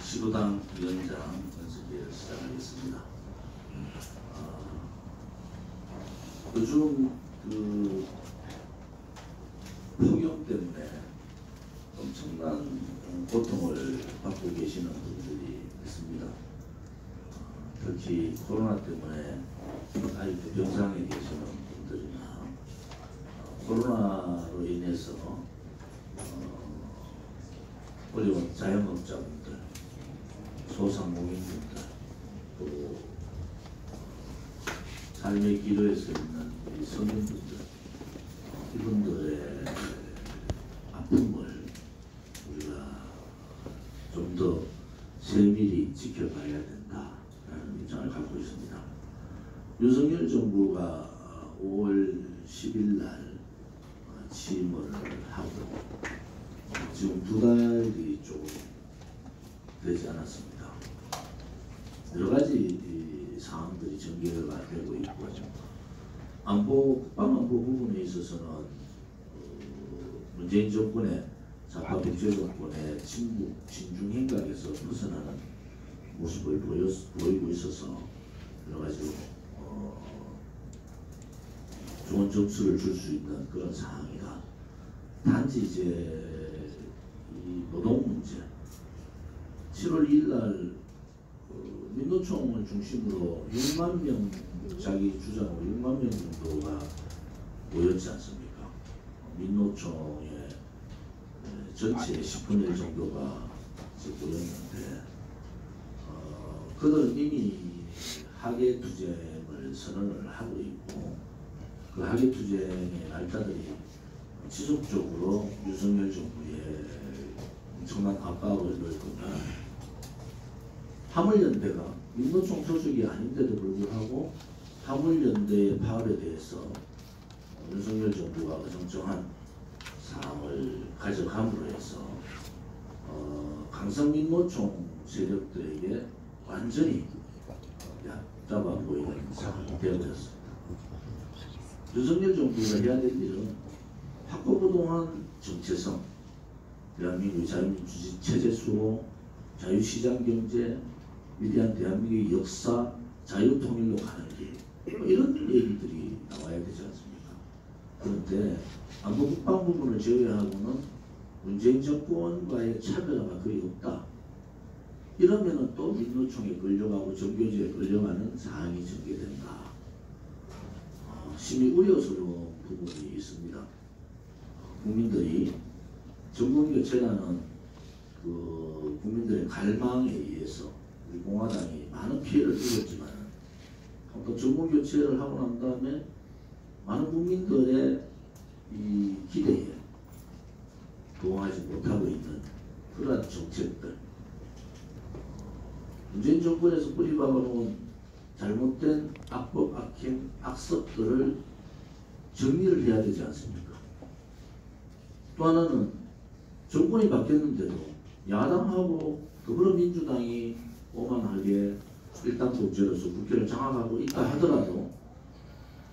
시도당 위원장 연설을 시작하겠습니다. 요즘 그 폭염 때문에 엄청난 고통을 받고 계시는 분들이 있습니다. 특히 코로나 때문에 아직도 병상에 계시는 분들이나 코로나로 인해서 어려운 자영업자분들, 소상공인분들, 또 삶의 기로에 서 있는 우리 서민분들, 이분들의 아픔을 우리가 좀 더 세밀히 지켜봐야 된다라는 입장을 갖고 있습니다. 윤석열 정부가 5월 10일 날 취임을 하고 지금 2달이 조금 되지 않았습니다. 여러 가지 상황들이 전개가 되고 있고, 국방안보 부분에 있어서는 문재인 정권의 좌파 독재 정권의 친중 행각에서 벗어나는 모습을 보이고 있어서 여러 가지로 좋은 점수를 줄 수 있는 그런 상황이다. 단지 이제 이 노동 문제, 7월 2일 날 민노총을 중심으로 6만 명, 자기 주장으로 6만 명 정도가 모였지 않습니까? 민노총의 전체 10분의 1 정도가 모였는데 그들은 이미 하계 투쟁을 선언을 하고 있고, 그 하계 투쟁의 날짜들이 지속적으로 윤석열 정부에 엄청난 압박을 넣을 겁니다. 화물연대가 민노총 소속이 아닌데도 불구하고 화물연대의 파업에 대해서 윤석열 정부가 어정쩡한 사항을 가져감으로 해서 강성민노총 세력들에게 완전히 얕잡아 보이는 상황이 되어졌습니다. 윤석열 정부가 해야 될 일은 확고부동한 정체성, 대한민국의 자유민주주의 체제 수호, 자유시장경제, 위대한 대한민국의 역사, 자유통일로 가는 길, 이런 얘기들이 나와야 되지 않습니까? 그런데 안보 국방 부분을 제외하고는 문재인 정권과의 차별화가 거의 없다. 이러면은 또 민노총에 끌려가고 정교지에 끌려가는 사항이 전개된다. 심히 우려스러운 부분이 있습니다. 국민들이 정권교체라는 그 국민들의 갈망에 의해서 우리 공화당이 많은 피해를 입었지만, 또 정권교체를 하고 난 다음에 많은 국민들의 이 기대에 부응하지 못하고 있는 그러한 정책들, 문재인 정권에서 뿌리박아놓은 잘못된 악법, 악행, 악습들을 정리를 해야 되지 않습니까? 또 하나는 정권이 바뀌었는데도 야당하고 더불어민주당이 오만하게 일당 독재로서 국회를 장악하고 있다 하더라도,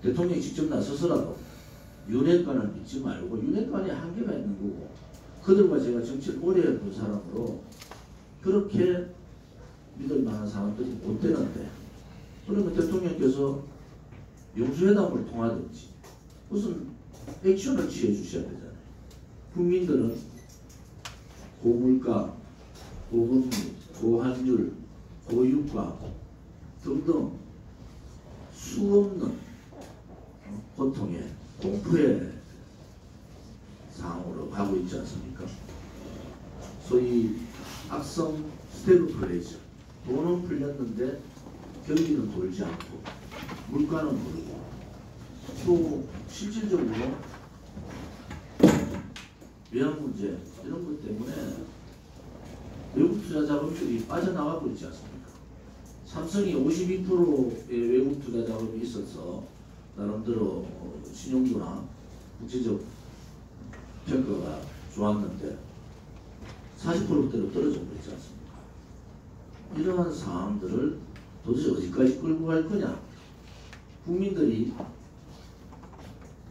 대통령이 직접 나서서라도 윤핵관을 믿지 말고, 윤핵관이 한계가 있는 거고, 그들과 제가 정치를 오래 해본 사람으로 그렇게 믿을 만한 사람들이 못 되는데, 그러면 대통령께서 영수회담을 통하든지 무슨 액션을 취해 주셔야 되잖아요. 국민들은 고물가, 고금리, 고환율, 고유가 등등 수없는 고통의, 공포의 상황으로 가고 있지 않습니까? 소위 악성 스태그플레이션, 돈은 풀렸는데 경기는 돌지 않고 물가는 오르고, 또 실질적으로 외환 문제 이런 것 때문에 외국 투자 자금들이 빠져나가고 있지 않습니까? 삼성이 52%의 외국 투자 자금이 있어서 나름대로 신용도나 국제적 평가가 좋았는데 40%대로 떨어지고 있지 않습니까? 이러한 상황들을 도대체 어디까지 끌고 갈 거냐? 국민들이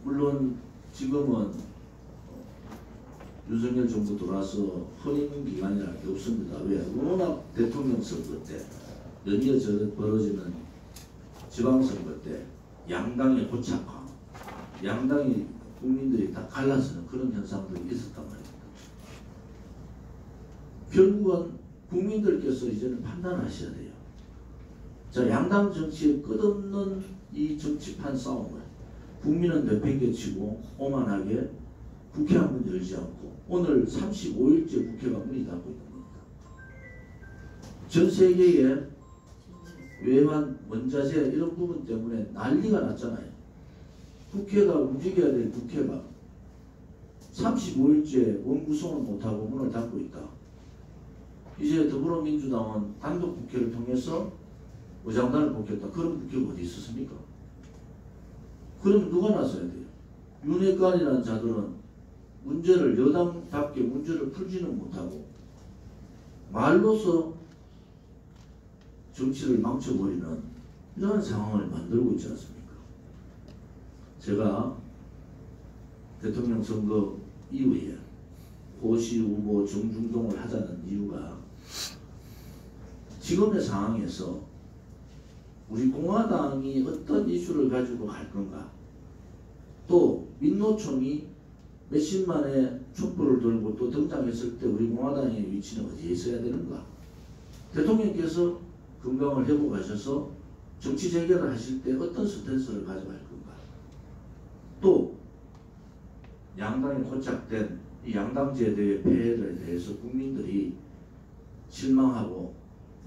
물론 지금은 윤석열 정부 들어와서 허니문 기간이라는 게 없습니다. 왜? 워낙 대통령 선거 때 연이어 벌어지는 지방선거 때 양당의 고착화, 양당이 국민들이 다 갈라서는 그런 현상들이 있었단 말입니다. 결국은 국민들께서 이제는 판단하셔야 돼요. 자, 양당 정치의 끝없는 이 정치판 싸움을 국민은 내팽개치고 오만하게 국회 한 번 열지 않고 오늘 35일째 국회가 문이 닫고 있는 겁니다. 전 세계의 외환, 원자재 이런 부분 때문에 난리가 났잖아요. 국회가 움직여야 될 국회가 35일째 원구성을 못하고 문을 닫고 있다. 이제 더불어민주당은 단독 국회를 통해서 의장단을 뽑겠다. 그런 국회가 어디 있었습니까? 그러면 누가 나서야 돼요? 윤핵관이라는 자들은 문제를 여당답게 문제를 풀지는 못하고 말로서 정치를 망쳐버리는 이런 상황을 만들고 있지 않습니까? 제가 대통령 선거 이후에 고시 후보 정중동을 하자는 이유가 지금의 상황에서 우리 공화당이 어떤 이슈를 가지고 갈 건가, 또 민노총이 몇십만의 촛불을 들고 또 등장했을 때 우리 공화당의 위치는 어디에 있어야 되는가. 대통령께서 건강을 회복하셔서 정치 재개를 하실 때 어떤 스탠스를 가져갈 건가. 또 양당에 고착된 이 양당제도의 폐해에 대해서 국민들이 실망하고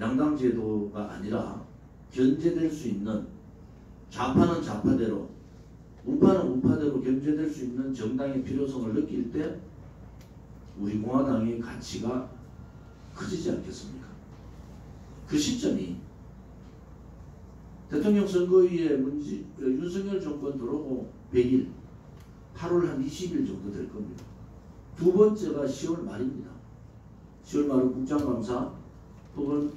양당제도가 아니라 견제될 수 있는, 좌파는 좌파대로 우파는 우파대로 견제될 수 있는 정당의 필요성을 느낄 때 우리 공화당의 가치가 커지지 않겠습니까? 그 시점이 대통령 선거위에 윤석열 정권 들어오고 100일, 8월 한 20일 정도 될 겁니다. 두 번째가 10월 말입니다. 10월 말은 국정감사 혹은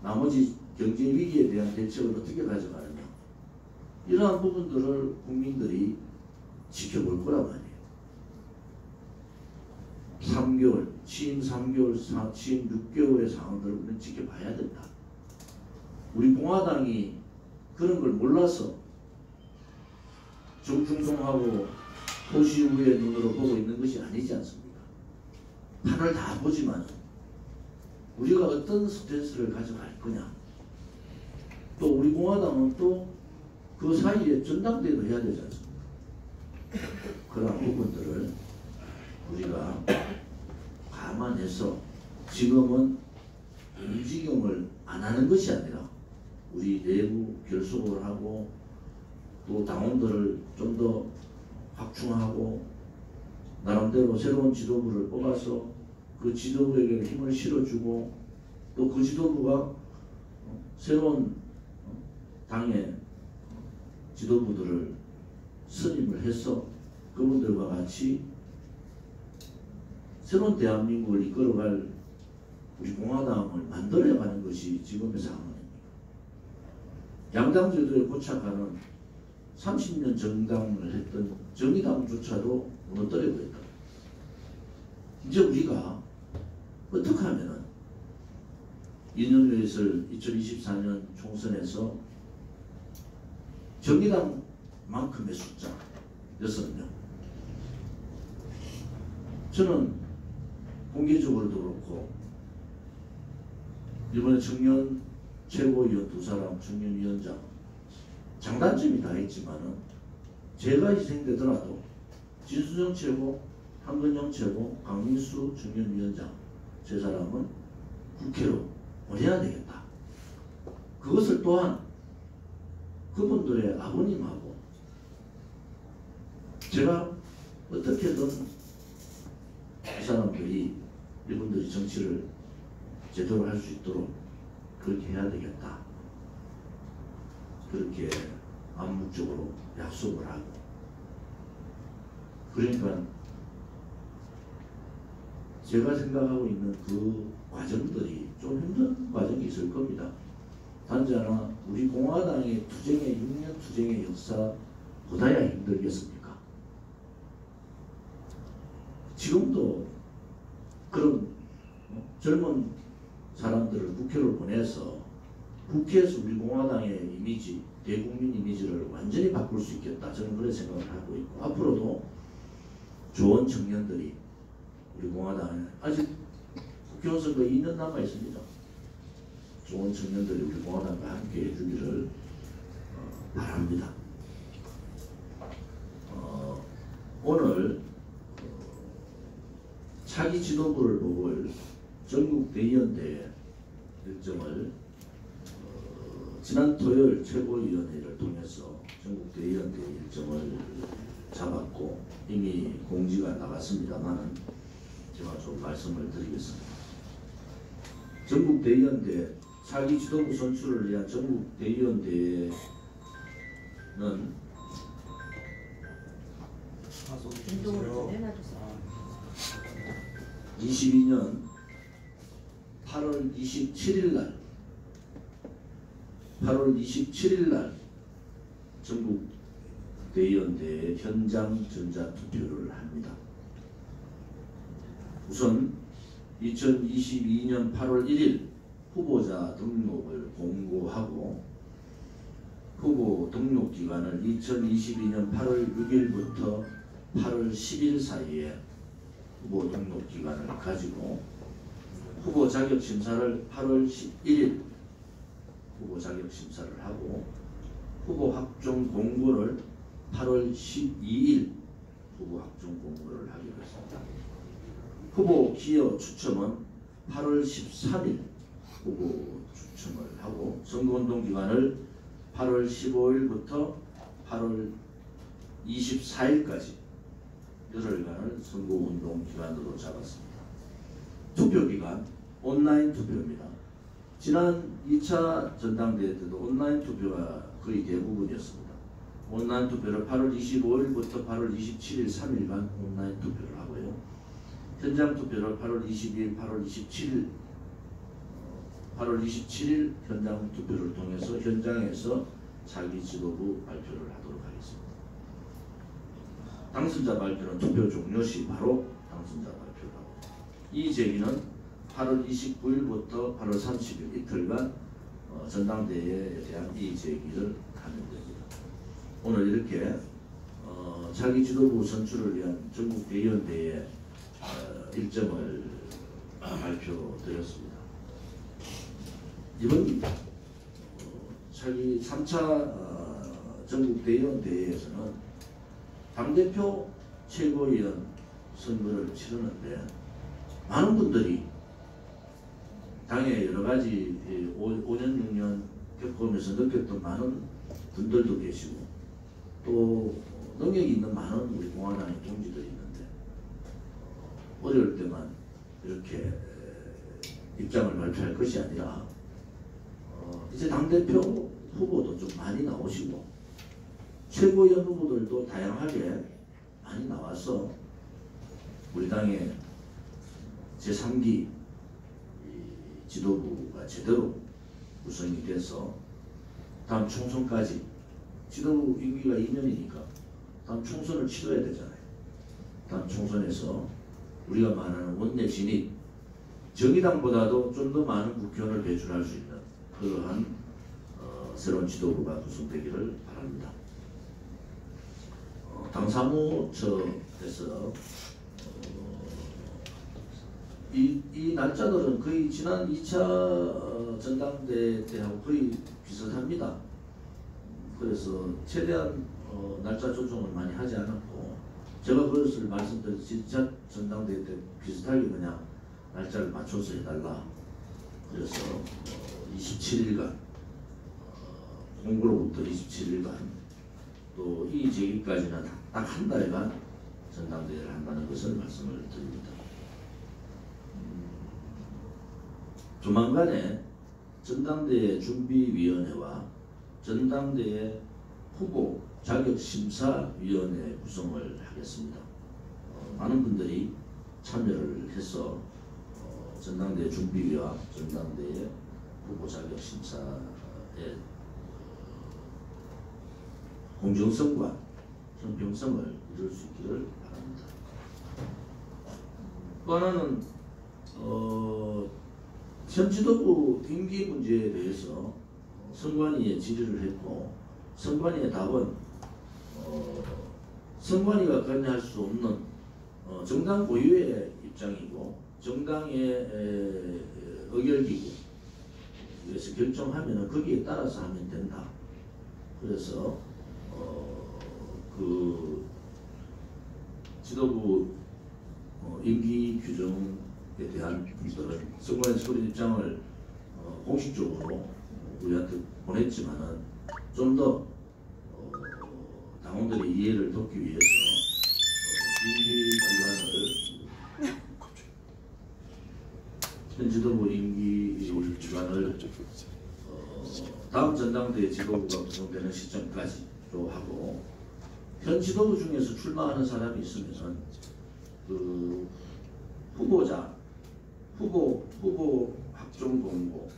나머지 경제 위기에 대한 대책을 어떻게 가져가느냐, 이러한 부분들을 국민들이 지켜볼 거란 말이에요. 3개월, 취임 3개월, 취임 6개월의 상황들을 우리는 지켜봐야 된다. 우리 공화당이 그런 걸 몰라서 정중동하고 토시 후의 눈으로 보고 있는 것이 아니지 않습니까? 판을 다 보지만 우리가 어떤 스탠스를 가져갈 거냐, 또 우리 공화당은 또 그 사이에 전당대회도 해야 되지 않습니까? 그런 부분들을 우리가 감안해서 지금은 움직임을 안 하는 것이 아니라 우리 내부 결속을 하고 또 당원들을 좀 더 확충하고 나름대로 새로운 지도부를 뽑아서 그 지도부에게 힘을 실어주고 또 그 지도부가 새로운 당의 지도부들을 선임을 해서 그분들과 같이 새로운 대한민국을 이끌어갈 우리 공화당을 만들어가는 것이 지금의 상황입니다. 양당제도에 고착하는 30년 정당을 했던 정의당조차도 무너뜨려 버렸다. 이제 우리가 어떻게 하면은 이념유닛을 2024년 총선에서 정의당만큼의 숫자 6명, 저는 공개적으로도 그렇고 이번에 청년 최고위원 2사람, 청년위원장 장단점이 다 있지만은 제가 희생되더라도 진수정 최고, 한근영 최고, 강민수 청년위원장 3사람은 국회로 보내야 되겠다. 그것을 또한 그분들의 아버님하고 제가 어떻게든 이 사람들이 이분들이 정치를 제대로 할 수 있도록 그렇게 해야 되겠다. 그렇게 암묵적으로 약속을 하고, 그러니까 제가 생각하고 있는 그 과정들이 좀 힘든 과정이 있을 겁니다. 단지 하나, 우리 공화당의 투쟁의 6년 투쟁의 역사보다야 힘들겠습니까? 지금도 그런 젊은 사람들을 국회로 보내서 국회에서 우리 공화당의 이미지, 대국민 이미지를 완전히 바꿀 수 있겠다. 저는 그런 생각을 하고 있고, 앞으로도 좋은 청년들이 우리 공화당에 아직 국회의원 선거 2년 남아 있습니다. 좋은 청년들이 우리 공화당과 함께 해주기를 바랍니다. 오늘 차기 지도부를 뽑을 전국 대의원대회 일정을 지난 토요일 최고위원회를 통해서 전국 대의원대회 일정을 잡았고 이미 공지가 나갔습니다만 제가 좀 말씀을 드리겠습니다. 전국 대의원대회 차기 지도부 선출을 위한 전국 대의원대회는 22년 8월 27일 날 전국 대의원대회 현장 전자투표를 합니다. 우선 2022년 8월 1일 후보자 등록을 공고하고 후보 등록 기간을 2022년 8월 6일부터 8월 10일 사이에 후보 등록 기간을 가지고 후보 자격 심사를 8월 11일 후보 자격 심사를 하고 후보 확정 공고를 8월 12일 후보 확정 공고를 하기로 했습니다. 후보 기여 추첨은 8월 13일 후보 추첨을 하고 선거운동 기간을 8월 15일부터 8월 24일까지 열흘간을 선거운동 기간으로 잡았습니다. 투표기간 온라인 투표입니다. 지난 2차 전당대회 때도 온라인 투표가 거의 대부분이었습니다. 온라인 투표를 8월 25일부터 8월 27일 3일간 온라인 투표를 하고요. 현장 투표를 8월 22일, 8월 27일 현장 투표를 통해서 현장에서 차기 지도부 발표를 하도록 하겠습니다. 당선자 발표는 투표 종료 시 바로 당선자 발표를 하고 이의제기는 8월 29일부터 8월 30일 이틀간 전당대회에 대한 이의제기를 하면 됩니다. 오늘 이렇게 차기 지도부 선출을 위한 전국 대의원대회 일정을 발표드렸습니다. 이번 차기 3차 전국 대의원대회에서는 당대표 최고위원 선거를 치르는데 많은 분들이 당의 여러가지 5년 6년 겪으면서 느꼈던 많은 분들도 계시고 또 능력이 있는 많은 우리 공화당의 동지들이 있는데 어려울 때만 이렇게 입장을 발표할 것이 아니라 이제 당대표 후보도 좀 많이 나오시고 최고위원 후보들도 다양하게 많이 나와서 우리 당의 제3기 지도부가 제대로 구성이 돼서 다음 총선까지 지도부 임기가 2년이니까 다음 총선을 치러야 되잖아요. 다음 총선에서 우리가 말하는 원내 진입 정의당보다도 좀 더 많은 국회의원을 배출할 수 있는 그러한 새로운 지도부가 구성되기를 바랍니다. 당 사무처에서 이 날짜들은 거의 지난 2차 전당대회 때하고 거의 비슷합니다. 그래서 최대한 날짜 조정을 많이 하지 않았고 제가 그것을 말씀드린 2차 전당대회 때 비슷하게 그냥 날짜를 맞춰서 해달라. 그래서 27일간 공고로부터 27일간 또 이 제기까지는 딱 한 달간 전당대회를 한다는 것을 말씀을 드립니다. 조만간에 전당대회 준비위원회와 전당대회 후보 자격심사위원회 구성을 하겠습니다. 많은 분들이 참여를 해서 전당대회 준비위와 전당대회 후보 자격심사의 공정성과 형평성을 이룰 수 있기를 바랍니다. 또 하나는 현 지도부 임기 문제에 대해서 선관위에 질의를 했고 선관위의 답은 선관위가 관여할 수 없는 정당 고유의 입장이고 정당의 의결기구 그래서 결정하면은 거기에 따라서 하면 된다. 그래서 그 지도부 임기 규정에 대한 것들은 선관위 서류 입장을 공식적으로 우리한테 보냈지만은 좀 더 당원들의 이해를 돕기 위해서 임기 기간을 현 지도부 임기 기간을 다음 전당대회 지도부가 구성되는 시점까지로 하고 현 지도부 중에서 출마하는 사람이 있으면 그 후보 확정 공고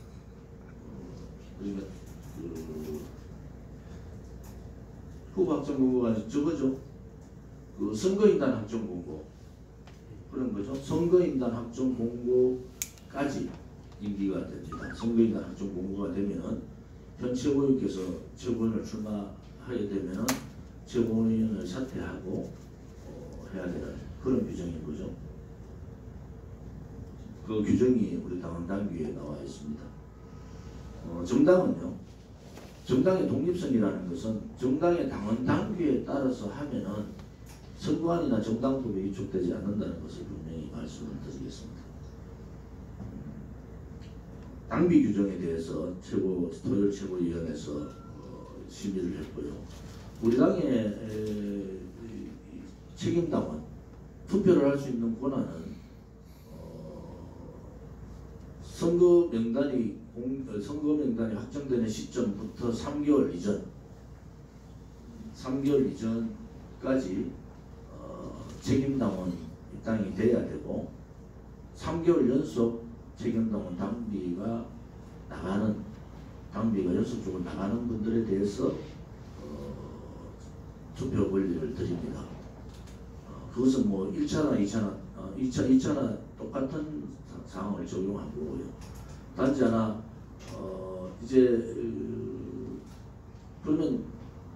그러니까 그 후보 확정 공고가 저거죠. 그 선거인단 확정 공고 그런 거죠. 선거인단 확정 공고까지 임기가 됩니다. 선거인단 확정 공고가 되면은 현 최고위원께서 최고위원을 출마하게 되면은 최고위원을 사퇴하고 해야 되는 그런 규정인 거죠. 그 규정이 우리 당헌 당규에 나와 있습니다. 정당은요. 정당의 독립성이라는 것은 정당의 당헌 당규에 따라서 하면은 선관위나 정당법에 위촉되지 않는다는 것을 분명히 말씀을 드리겠습니다. 당비 규정에 대해서 토요일 최고위원회에서 심의를 했고요. 우리 당의 책임당원 투표를 할 수 있는 권한은 선거 명단이 확정되는 시점부터 3개월 이전까지 책임당원 입당이 돼야 되고 3개월 연속 책임당원 당비가 연속적으로 나가는 분들에 대해서 투표 권리를 드립니다. 그것은 뭐 1차나 2차나 똑같은 상황을 적용한 거고요. 단지 하나 이제 그러면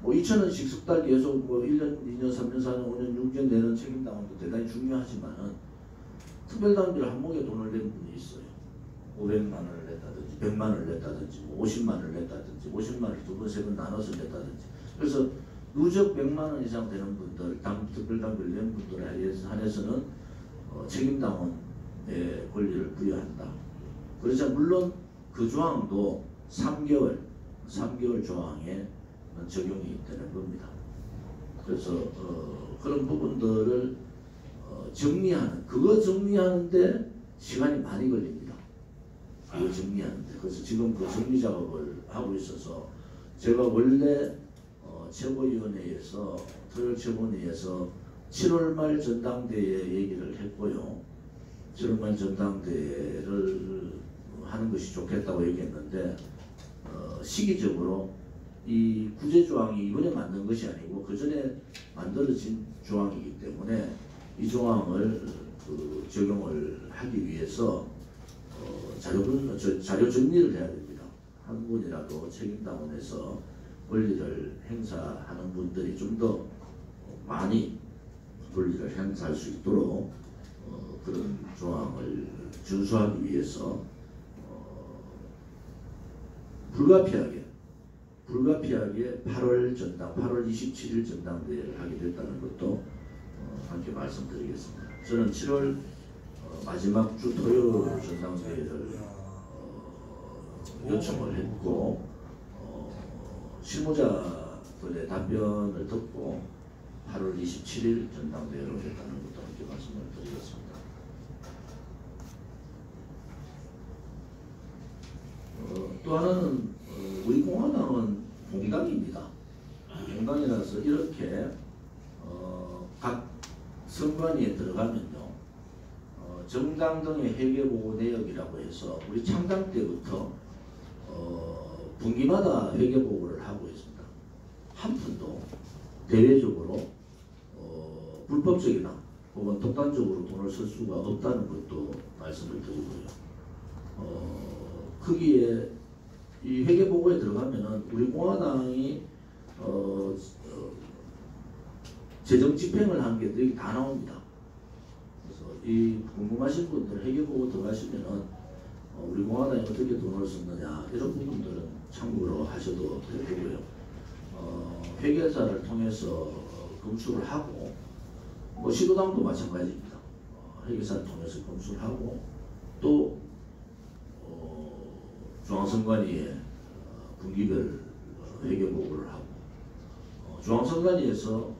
뭐 2,000원씩 석 달 계속 뭐 1년, 2년, 3년, 4년, 5년, 6년 내는 책임당원도 대단히 중요하지만은 특별당비를 한 목에 돈을 낸 분이 있어요. 500만 원을 냈다든지 100만 원을 냈다든지 뭐 50만 원을 냈다든지 50만 원을 두 번, 세 번 나눠서 냈다든지 그래서 누적 100만 원 이상 되는 분들, 특별당비를 낸 분들에 한해서는 책임당원의 권리를 부여한다. 그렇자 물론 그 조항도 3개월 조항에 적용이 되는 겁니다. 그래서 그런 부분들을 정리하는데 시간이 많이 걸립니다. 그거 정리하는데. 그래서 지금 그 정리 작업을 하고 있어서 제가 원래 최고위원회에서 토요일 최고위원회에서 7월 말 전당대회 얘기를 했고요. 7월 말 전당대회를 하는 것이 좋겠다고 얘기했는데 시기적으로 이 구제조항이 이번에 만든 것이 아니고 그 전에 만들어진 조항이기 때문에 이 조항을 적용을 하기 위해서 자료 정리를 해야 됩니다. 한 분이라도 책임당원에서 권리를 행사하는 분들이 좀 더 많이 권리를 행사할 수 있도록 그런 조항을 준수하기 위해서 불가피하게 8월 27일 전당대회를 하게 됐다는 것도 함께 말씀드리겠습니다. 저는 7월 마지막 주 토요일 전당대회를 요청을 했고 실무자들의 답변을 듣고 8월 27일 전당대회를 했다는 것도 함께 말씀을 드리겠습니다. 또 하나는 우리 공화당은 공당입니다. 공당이라서 이렇게 각 선관위에 들어가면요 정당 등의 회계보고 내역이라고 해서 우리 창당 때부터 분기마다 회계보고를 하고 있습니다. 한 푼도 대외적으로 불법적이나 혹은 독단적으로 돈을 쓸 수가 없다는 것도 말씀을 드리고요. 거기에 이 회계보고에 들어가면은 우리 공화당이 재정 집행을 한 게 여기 다 나옵니다. 그래서 이 궁금하신 분들 회계보고 들어가시면은 우리 공화당이 어떻게 돈을 썼느냐 이런 부분들은 참고로 하셔도 될 거고요. 회계사를 통해서 검수를 하고 뭐 시도당도 마찬가지입니다. 회계사를 통해서 검수를 하고 또 중앙선관위에 분기별 회계보고를 하고 중앙선관위에서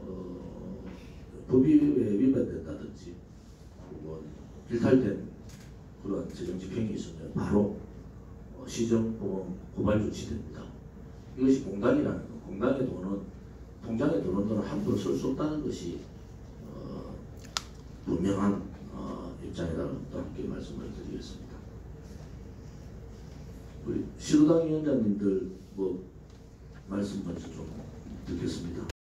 법이 위반된다든지 혹은 일탈된 그런 재정집행이 있으면 바로 시정보험 고발 조치됩니다. 이것이 공단이라는 것, 공단의 돈은 통장에 들어온 돈을 함부로 쓸 수 없다는 것이 분명한 입장이라는 것도 함께 말씀을 드리겠습니다. 우리 시도당 위원장님들 뭐 말씀 먼저 좀 듣겠습니다.